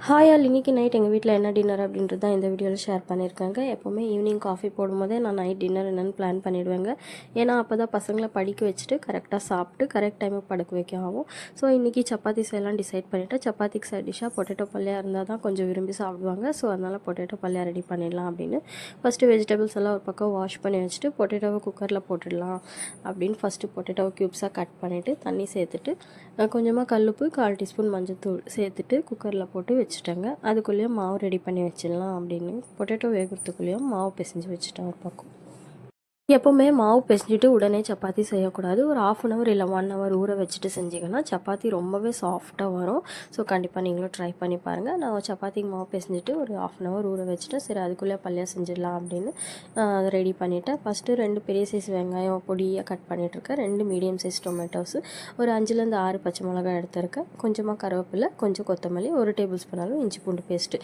Hi all, இன்றைக்கி night எங்கள் வீட்டில் என்ன டின்னர் அப்படின்றது தான் இந்த வீடியோவில் ஷேர் பண்ணியிருக்காங்க. எப்போவுமே ஈவினிங் காஃபி போடும்போதே நான் நைட் டின்னர் என்னென்னு பிளான் பண்ணிவிடுவேங்க. ஏன்னா அப்போ தான் பசங்களை படிக்க வச்சுட்டு கரெக்டாக சாப்பிட்டு கரெக்ட் டைமுக்கு படுக்க வைக்க ஆகும். ஸோ இன்றைக்கி சப்பாத்தி செய்யலாம் டிசைட் பண்ணிவிட்டு, சப்பாத்திக்கு சைட் டிஷ்ஷாக பொட்டேட்டோ பல்லியா இருந்தால் தான் கொஞ்சம் விரும்பி சாப்பிடுவாங்க. ஸோ அதனால் பொட்டேட்டோ பல்லியா ரெடி பண்ணிடலாம் அப்படின்னு ஃபஸ்ட்டு வெஜிடபிள்ஸ் எல்லாம் ஒரு பக்கம் வாஷ் பண்ணி வச்சுட்டு பொட்டேட்டோவை குக்கரில் போட்டுடலாம் அப்படின்னு ஃபஸ்ட்டு பொட்டேட்டோவை க்யூப்ஸாக கட் பண்ணிவிட்டு தண்ணி சேர்த்துட்டு கொஞ்சமாக கல்லுப்பு 1/4 டீஸ்பூன் மஞ்சள்தூள் சேர்த்துட்டு குக்கரில் போட்டு வச்சுட்டேங்க. அதுக்குள்ளேயும் மாவு ரெடி பண்ணி வச்சிடலாம் அப்படின்னு பொட்டேட்டோ வேகிறதுக்குள்ளேயும் மாவு பிசைஞ்சு வச்சுட்டேன் ஒரு பக்கம். எப்போவுமே மாவு பிசைஞ்சிட்டு உடனே சப்பாத்தி செய்யக்கூடாது. ஒரு 1/2 ஹவர் இல்லை 1 ஹவர் ஊற வச்சுட்டு செஞ்சிங்கன்னா சப்பாத்தி ரொம்பவே சாஃப்டாக வரும். ஸோ கண்டிப்பாக நீங்களும் ட்ரை பண்ணி பாருங்கள். நான் சப்பாத்திக்கு மாவு பிசைஞ்சிட்டு ஒரு 1/2 ஹவர் ஊற வச்சுட்டு சரி அதுக்குள்ளே பல்லியா செஞ்சிடலாம் அப்படின்னு அதை ரெடி பண்ணிவிட்டேன். ஃபஸ்ட்டு 2 பெரிய சைஸ் வெங்காயம் பொடியாக கட் பண்ணிகிட்ருக்கேன். 2 மீடியம் சைஸ் டொமேட்டோஸு, ஒரு 5லேருந்து 6 பச்சை மிளகாய் எடுத்துருக்கேன். கொஞ்சமாக கருவேப்பிலை, கொஞ்சம் கொத்தமல்லி, 1 டேபிள் ஸ்பூன் அளவு இஞ்சி பூண்டு பேஸ்ட்டு.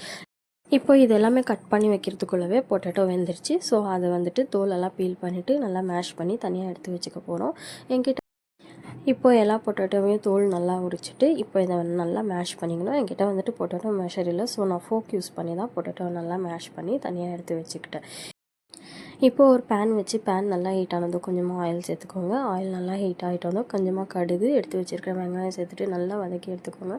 இப்போ இது எல்லாமே கட் பண்ணி வைக்கிறதுக்குள்ளவே பொட்டேட்டோ வெந்துருச்சு. ஸோ அதை வந்துட்டு தோலெல்லாம் பீல் பண்ணிவிட்டு நல்லா மேஷ் பண்ணி தனியாக எடுத்து வச்சுக்க போகிறோம். என்கிட்ட இப்போ எல்லா பொட்டேட்டோவையும் தோல் நல்லா உரிச்சிட்டு இப்போ இதை நல்லா மேஷ் பண்ணிக்கணும். என்கிட்ட வந்துட்டு பொட்டேட்டோ மேஷர் இல்லை. ஸோ நான் ஃபோக் யூஸ் பண்ணி தான் பொட்டேட்டோவை நல்லா மேஷ் பண்ணி தனியாக எடுத்து வச்சுக்கிட்டேன். இப்போது ஒரு பேன் வச்சு பேன் நல்லா ஹீட் ஆனதும் கொஞ்சமாக ஆயில் சேர்த்துக்கோங்க. ஆயில் நல்லா ஹீட் ஆகிட்டோம் கொஞ்சமாக கடுகு, எடுத்து வச்சுருக்க வெங்காயம் சேர்த்துட்டு நல்லா வதக்கி எடுத்துக்கோங்க.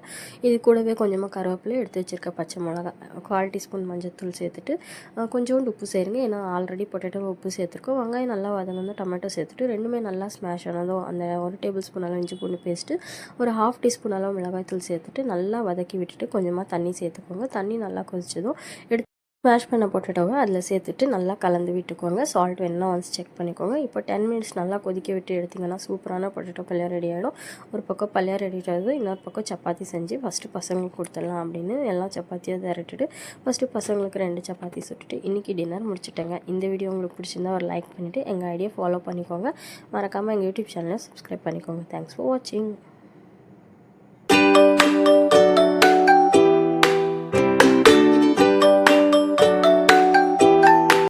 இது கூடவே கொஞ்சமாக கருவேப்பிலை, எடுத்து வச்சுருக்க பச்சை மிளகா, 1/4 டீஸ்பூன் மஞ்சள்தூள் சேர்த்துட்டு கொஞ்சோண்டு உப்பு சேருங்க. ஏன்னா ஆல்ரெடி பொட்டேட்டோ உப்பு சேர்த்துருக்கோம். வெங்காயம் நல்லா வதங்கணும். டொமேட்டோ சேர்த்துட்டு ரெண்டுமே நல்லா ஸ்மாஷ் ஆனதும் அந்த 1 டேபிள் ஸ்பூன் அளவு இஞ்சி பூண்டு பேஸ்ட்டு, ஒரு 1/2 டீஸ்பூன் அளவு மிளகாய்த்தூள் சேர்த்துட்டு நல்லா வதக்கி விட்டுட்டு கொஞ்சமாக தண்ணி சேர்த்துக்கோங்க. தண்ணி நல்லா கொதிச்சதும் ஸ்மாஷ் பண்ண பொட்டேட்டோவை அதில் சேர்த்துட்டு நல்லா கலந்து விட்டுக்கோங்க. சால்ட் வேணும்னா ஒன்ஸ் செக் பண்ணிக்கோங்க. இப்போ 10 மினிட்ஸ் நல்லா கொதிக்க விட்டு எடுத்திங்கன்னா சூப்பரான பொட்டேட்டோ பல்லியா ரெடி ஆகிடும். ஒரு பக்கம் பல்லியா ரெடி ஆகுது, இன்னொரு பக்கம் சப்பாத்தி செஞ்சு ஃபஸ்ட்டு பசங்களுக்கு கொடுத்துடலாம் அப்படின்னு எல்லா சப்பாத்தியாக திரட்டிட்டு ஃபஸ்ட்டு பசங்களுக்கு 2 சப்பாத்தி சுட்டுட்டு இன்றைக்கி டின்னர் முடிச்சுட்டேங்க. இந்த வீடியோ உங்களுக்கு பிடிச்சிருந்தா ஒரு லைக் பண்ணிவிட்டு எங்கள் ஐடியா ஃபாலோ பண்ணிக்கோங்க. மறக்காமல் எங்கள் யூடியூப் சேனலை சப்ஸ்கிரைப் பண்ணிக்கோங்க. தேங்க்ஸ் ஃபார் வாட்சிங்.